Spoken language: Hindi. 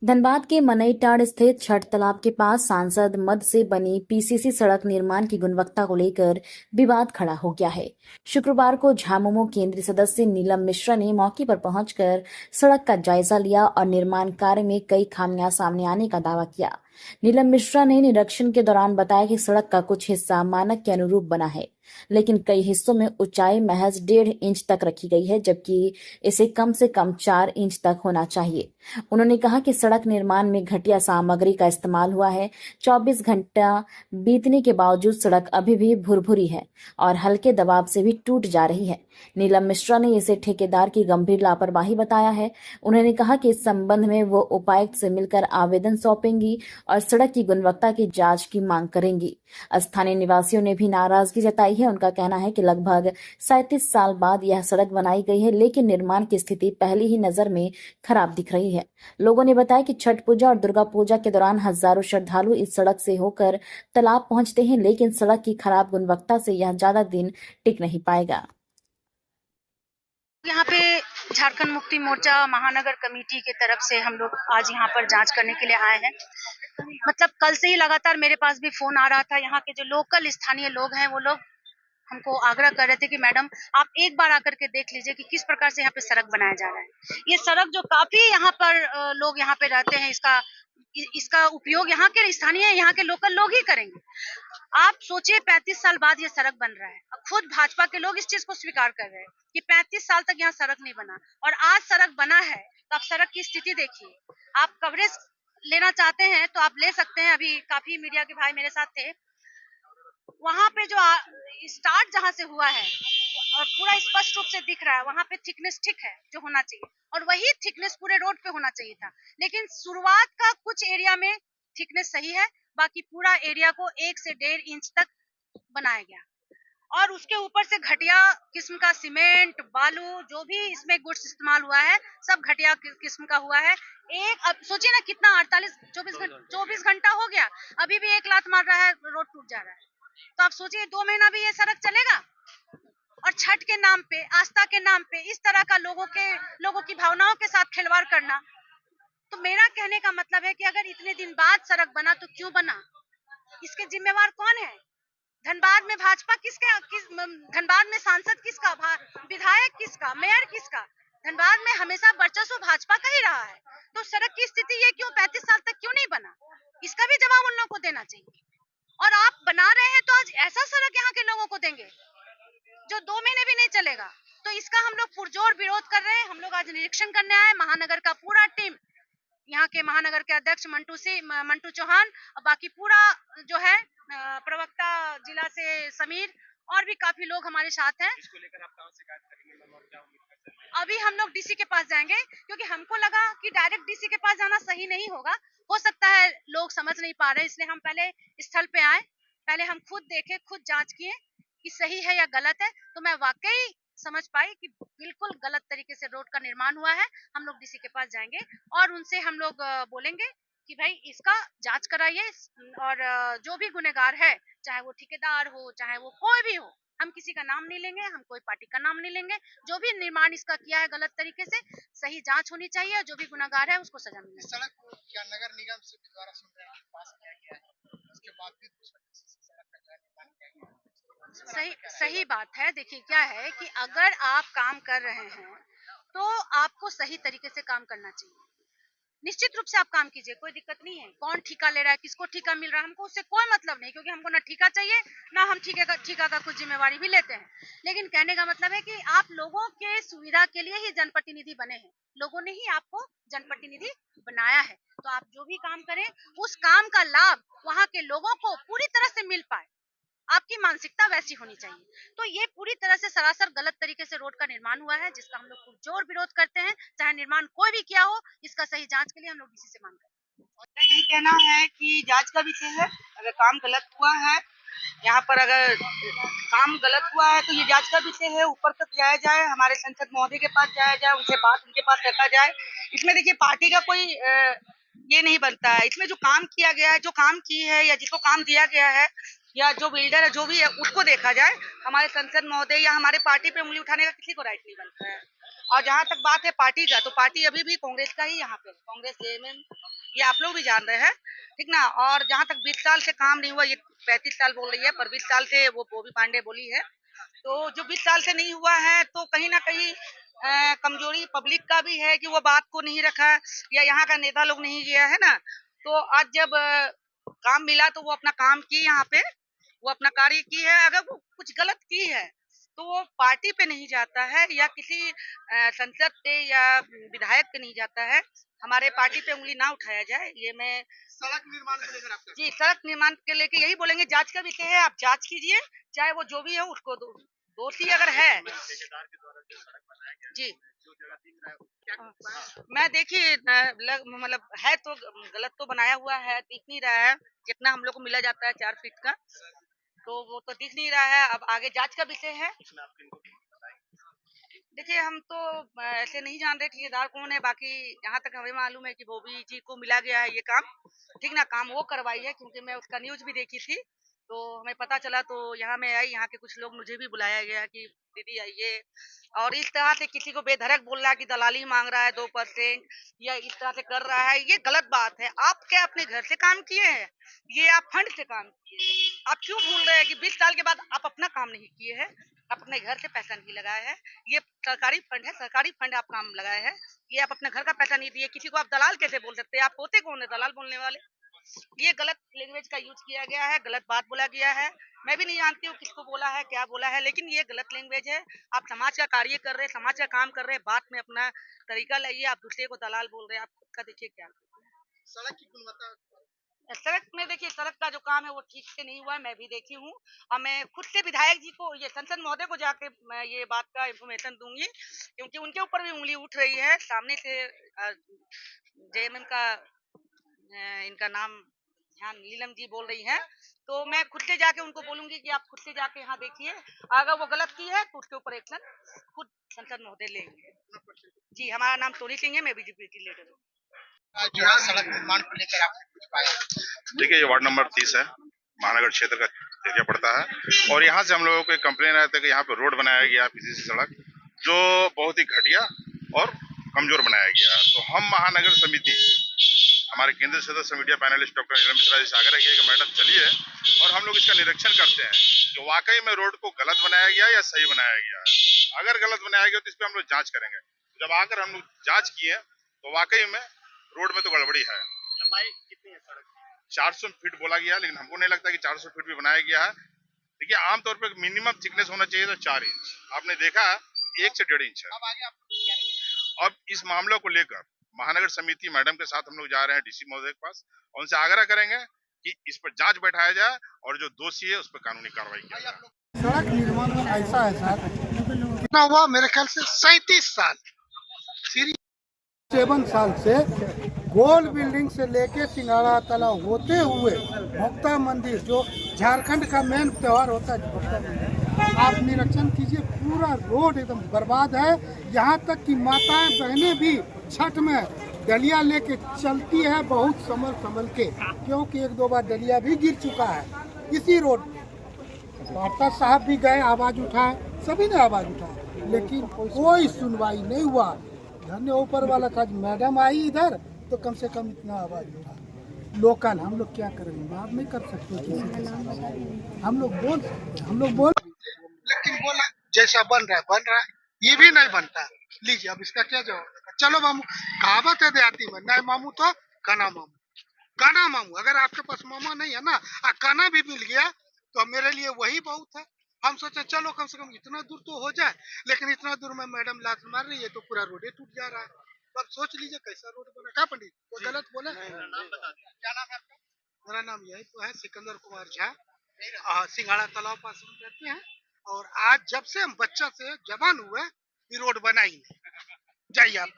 धनबाद के मनईटांड़ स्थित छठ तालाब के पास सांसद मद से बनी पीसीसी सड़क निर्माण की गुणवत्ता को लेकर विवाद खड़ा हो गया है। शुक्रवार को झामुमो केंद्रीय सदस्य नीलम मिश्रा ने मौके पर पहुंचकर सड़क का जायजा लिया और निर्माण कार्य में कई खामियां सामने आने का दावा किया। नीलम मिश्रा ने निरीक्षण के दौरान बताया कि सड़क का कुछ हिस्सा मानक के अनुरूप बना है, लेकिन कई हिस्सों में ऊंचाई महज 1.5 इंच तक रखी गई है, जबकि इसे कम से कम 4 इंच तक होना चाहिए। उन्होंने कहा कि सड़क निर्माण में घटिया सामग्री का इस्तेमाल हुआ है। 24 घंटा बीतने के बावजूद सड़क अभी भी भुरभुरी है और हल्के दबाव से भी टूट जा रही है। नीलम मिश्रा ने इसे ठेकेदार की गंभीर लापरवाही बताया है। उन्होंने कहा कि इस संबंध में वो उपायुक्त से मिलकर आवेदन सौंपेंगी और सड़क की गुणवत्ता की जांच की मांग करेंगी। स्थानीय निवासियों ने भी नाराजगी जताई है। उनका कहना है कि लगभग 37 साल बाद यह सड़क बनाई गई है, लेकिन निर्माण की स्थिति पहली ही नजर में खराब दिख रही है। लोगों ने बताया कि छठ पूजा और दुर्गा पूजा के दौरान हजारों श्रद्धालु इस सड़क से होकर तालाब पहुंचते हैं, लेकिन सड़क की खराब गुणवत्ता से यह ज्यादा दिन टिक नहीं पाएगा। यहाँ पे झारखंड मुक्ति मोर्चा महानगर कमेटी की तरफ से हम लोग आज यहाँ पर जांच करने के लिए आए हैं। मतलब कल से ही लगातार मेरे पास भी फोन आ रहा था। यहाँ के जो लोकल स्थानीय लोग हैं वो लोग हमको आग्रह कर रहे थे कि मैडम आप एक बार आकर के देख लीजिए कि किस प्रकार से यहाँ पे सड़क बनाया जा रहा है। ये सड़क जो काफी यहाँ पर लोग यहाँ पे रहते हैं, इसका उपयोग यहाँ के स्थानीय यहाँ के लोकल लोग ही करेंगे। आप सोचिए 35 साल बाद ये सड़क बन रहा है। खुद भाजपा के लोग इस चीज को स्वीकार कर रहे हैं कि 35 साल तक यहाँ सड़क नहीं बना और आज सड़क बना है। तो आप सड़क की स्थिति देखिए। आप कवरेज लेना चाहते हैं तो आप ले सकते हैं। अभी काफी मीडिया के भाई मेरे साथ थे। वहां पे जो स्टार्ट जहां से हुआ है और पूरा स्पष्ट रूप से दिख रहा है, वहां पे थिकनेस ठीक है जो होना चाहिए और वही थिकनेस पूरे रोड पे होना चाहिए था। लेकिन शुरुआत का कुछ एरिया में थिकनेस सही है, बाकी पूरा एरिया को 1 से 1.5 इंच तक बनाया गया और उसके ऊपर से घटिया किस्म का सीमेंट बालू जो भी इसमें गुड्स इस्तेमाल हुआ है सब घटिया किस्म का हुआ है। अब सोचिए ना कितना 24 घंटा हो गया, अभी भी एक लात मार रहा है, रोड टूट जा रहा है। तो आप सोचिए 2 महीना भी ये सड़क चलेगा। और छठ के नाम पे, आस्था के नाम पे इस तरह का लोगों की भावनाओं के साथ खिलवाड़ करना। तो मेरा कहने का मतलब है कि अगर इतने दिन बाद सड़क बना तो क्यों बना, इसके जिम्मेवार कौन है? धनबाद में भाजपा धनबाद में सांसद किसका, विधायक किसका, मेयर किसका? धनबाद में हमेशा वर्चस्व भाजपा का ही रहा है। तो सड़क की स्थिति ये क्यों 35 साल तक क्यों नहीं बना, इसका भी जवाब उन लोगों को देना चाहिए। और आप बना रहे हैं तो आज ऐसा सड़क यहाँ के लोगों को देंगे जो 2 महीने भी नहीं चलेगा। तो इसका हम लोग पुरजोर विरोध कर रहे हैं। हम लोग आज निरीक्षण करने आए, महानगर का पूरा टीम, यहाँ के महानगर के अध्यक्ष मंटू चौहान और बाकी पूरा जो है प्रवक्ता जिला से समीर और भी काफी लोग हमारे साथ हैं। इसको लेकर आप कहां शिकायत करेंगे? अभी हम लोग डीसी के पास जाएंगे क्योंकि हमको लगा कि डायरेक्ट डीसी के पास जाना सही नहीं होगा। हो सकता है लोग समझ नहीं पा रहे, इसलिए हम पहले स्थल पे आए, पहले हम खुद देखे, खुद जांच किए कि सही है या गलत है। तो मैं वाकई समझ पाई कि बिल्कुल गलत तरीके से रोड का निर्माण हुआ है। हम लोग डीसी के पास जाएंगे और उनसे हम लोग बोलेंगे कि भाई इसका जांच कराइए और जो भी गुनहगार है, चाहे वो ठेकेदार हो चाहे वो कोई भी हो, हम किसी का नाम नहीं लेंगे, हम कोई पार्टी का नाम नहीं लेंगे। जो भी निर्माण इसका किया है गलत तरीके से, सही जांच होनी चाहिए और जो भी गुनहगार है उसको सजा मिलनी चाहिए। सड़क को क्या नगर निगम से द्वारा पास किया गया है, उसके बाद भी सड़क का निर्माण किया गया है। सही बात है। देखिए क्या है कि अगर आप काम कर रहे हैं तो आपको सही तरीके से काम करना चाहिए। निश्चित रूप से आप काम कीजिए, कोई दिक्कत नहीं है। कौन ठेका ले रहा है, किसको ठेका मिल रहा है, हमको उससे कोई मतलब नहीं, क्योंकि हमको ना ठेका चाहिए ना हम ठेका का कुछ जिम्मेवारी भी लेते हैं। लेकिन कहने का मतलब है कि आप लोगों के सुविधा के लिए ही जनप्रतिनिधि बने हैं, लोगों ने ही आपको जनप्रतिनिधि बनाया है। तो आप जो भी काम करें उस काम का लाभ वहाँ के लोगों को पूरी तरह से मिल पाए, आपकी मानसिकता वैसी होनी चाहिए। तो ये पूरी तरह से सरासर गलत तरीके से रोड का निर्माण हुआ है, जिसका हम लोग पुरजोर विरोध करते हैं। चाहे निर्माण कोई भी किया हो, इसका सही जांच के लिए हम लोग डीसी से मांग करते हैं। यही कहना है कि जांच का विषय है। अगर काम गलत हुआ है यहाँ पर, अगर काम गलत हुआ है तो ये जांच का विषय है। ऊपर तक जाया जाए, हमारे सांसद महोदय के पास जाया जाए, उनके पास रखा जाए। इसमें देखिए पार्टी का कोई ये नहीं बनता है। इसमें जो काम किया गया है, जो काम की है या जिसको काम दिया गया है या जो बिल्डर है जो भी है उसको देखा जाए। हमारे सांसद महोदय या हमारे पार्टी पे उंगली उठाने का किसी को राइट नहीं बनता है। और जहाँ तक बात है पार्टी का, तो पार्टी अभी भी कांग्रेस का ही यहाँ पे, कांग्रेस जेएमएम, ये आप लोग भी जान रहे हैं, ठीक ना। और जहाँ तक 20 साल से काम नहीं हुआ, ये 35 साल बोल रही है, पर 20 साल से वो बॉबी पांडे बोली है। तो जो 20 साल से नहीं हुआ है, तो कहीं ना कहीं कमजोरी पब्लिक का भी है कि वो बात को नहीं रखा, या यहाँ का नेता लोग नहीं गया है ना। तो आज जब काम मिला तो वो अपना काम की, यहाँ पे वो अपना कार्य की है। अगर वो कुछ गलत की है तो वो पार्टी पे नहीं जाता है, या किसी संसद पे या विधायक पे नहीं जाता है। हमारे पार्टी पे उंगली ना उठाया जाए, ये मैं सड़क निर्माण को लेकर आपका, जी सड़क निर्माण के लेके यही बोलेंगे। जांच का विषय है, आप जांच कीजिए, चाहे वो जो भी है उसको दोषी अगर है जी। मैं देखिए मतलब है तो गलत तो बनाया हुआ है, दिख नहीं रहा है। जितना हम लोग को मिला जाता है 4 फीट का, तो वो तो दिख नहीं रहा है। अब आगे जांच का विषय है। देखिए हम तो ऐसे नहीं जान रहे ठेकेदार कौन है, बाकी जहाँ तक हमें मालूम है कि बॉबी जी को मिला गया है ये काम, ठीक ना। काम वो करवाई है, क्योंकि मैं उसका न्यूज भी देखी थी, तो हमें पता चला। तो यहाँ मैं आई, यहाँ के कुछ लोग, मुझे भी बुलाया गया कि दीदी आइए। और इस तरह से किसी को बेधड़क बोल रहा है कि दलाली मांग रहा है 2%, या इस तरह से कर रहा है, ये गलत बात है। आप क्या अपने घर से काम किए हैं? ये आप फंड से काम किए हैं। आप क्यों भूल रहे हैं कि 20 साल के बाद आप अपना काम नहीं किए हैं, आप अपने घर से पैसा नहीं लगाया है। ये सरकारी फंड है, सरकारी फंड आप काम लगाए हैं। ये आप अपने घर का पैसा नहीं दिए। किसी को आप दलाल कैसे बोल सकते हैं? आप होते कौन है दलाल बोलने वाले? ये गलत लैंग्वेज का यूज किया गया है, गलत बात बोला गया है। मैं भी नहीं जानती हूँ किसको बोला है, क्या बोला है, लेकिन ये गलत लैंग्वेज है। आप समाज का कार्य कर रहे हैं, समाज का काम कर रहे हैं, बात में अपना तरीका लाइए। आप दूसरे को दलाल बोल रहे हैं, आप खुद का देखिए क्या। सड़क की गुणवत्ता, सड़क में देखिए, सड़क का जो काम है वो ठीक से नहीं हुआ है, मैं भी देखी हूँ। और मैं खुद से विधायक जी को, ये संसद महोदय को जाके मैं ये बात का इन्फॉर्मेशन दूंगी, क्योंकि उनके ऊपर भी उंगली उठ रही है सामने से। जेएमएम का इनका नाम ध्यान, नीलम जी बोल रही हैं। तो मैं खुद से जाके उनको बोलूंगी कि आप खुद से जाके यहाँ देखिए, अगर वो गलत की है तो उसके ऊपर एक्शन खुद संसद महोदय लेंगे। जी, हमारा नाम सोनी सिंह है, मैं बीजेपी की लीडर हूँ। जो है सड़क निर्माण को लेकर आपने कुछ पाया? देखिए, ये वार्ड नंबर 30 है, महानगर क्षेत्र का एरिया पड़ता है। और यहाँ से हम लोगों को एक कंप्लेन आया था कि यहाँ पे रोड बनाया गया पीसीसी सड़क, जो बहुत ही घटिया और कमजोर बनाया गया है। तो हम महानगर समिति, हमारे केंद्रीय सदस्य media panelist doctor Neelam Mishra ji से आग्रह किया कि मैडम चलिए और हम लोग इसका निरीक्षण करते हैं कि वाकई में रोड को गलत बनाया गया या सही बनाया गया है। अगर गलत बनाया गया तो इस पर हम लोग जांच करेंगे। जब आकर हम लोग जांच किए तो वाकई में रोड में तो गड़बड़ी है। लंबाई कितनी है सड़क की? 400 फीट बोला गया, लेकिन हमको नहीं लगता कि 400 फीट भी बनाया गया है। देखिए, आमतौर पर मिनिमम थिकनेस होना चाहिए तो 4 इंच, आपने देखा 1 से 1.5 इंच है। अब आगे आपको अब इस मामलों को लेकर महानगर समिति मैडम के साथ हम लोग जा रहे हैं डीसी महोदय के पास, और उनसे आग्रह करेंगे कि इस पर जांच बैठाया जाए और जो दोषी है उस पर कानूनी कार्रवाई की जाए। सड़क निर्माण में ऐसा है सर, कितना हुआ मेरे ख्याल से 37 साल, 7 साल से गोल बिल्डिंग से लेके सिंगाड़ा तालाब होते हुए भोक्ता मंदिर, जो झारखंड का मेन त्योहार होता है भोक्ता मंदिर, आप निरीक्षण कीजिए, पूरा रोड एकदम बर्बाद है। यहाँ तक कि माताएं बहनें भी छठ में डलिया लेके चलती है, बहुत संभल संभल के, क्योंकि 1-2 बार डलिया भी गिर चुका है इसी रोड पे। वार्ता साहब भी गए, आवाज उठाए, सभी ने आवाज उठाए, लेकिन कोई सुनवाई नहीं हुआ। धन्य ऊपर वाला था, मैडम आई इधर तो कम से कम इतना आवाज उठा। लोकल हम लोग क्या करेंगे, बात नहीं कर सकते किसी के साथ, हम लोग बोल सकते, हम लोग बोल, लेकिन बोला जैसा बन रहा है, ये भी नहीं बनता। लीजिए, अब इसका क्या जवाब? चलो मामू, कहावत है देहाती में, नहीं मामू तो काना मामू, काना मामू। अगर आपके पास मामा नहीं है ना, काना भी मिल गया तो मेरे लिए वही बहुत है। हम सोचे चलो कम से कम इतना दूर तो हो जाए, लेकिन इतना दूर में मैडम लात मार रही है तो पूरा रोडे टूट जा रहा है। अब सोच लीजिए कैसा रोड बना। क्या पंडित, वो गलत बोला? नाम बता दीजिए। क्या नाम है आपका? मेरा नाम यही तो है, सिकंदर कुमार झा, सिंघाड़ा तालाब पास में रहते हैं। और आज जब से हम बच्चा से जवान हुए, ये रोड बना ही नहीं। जाइए आप।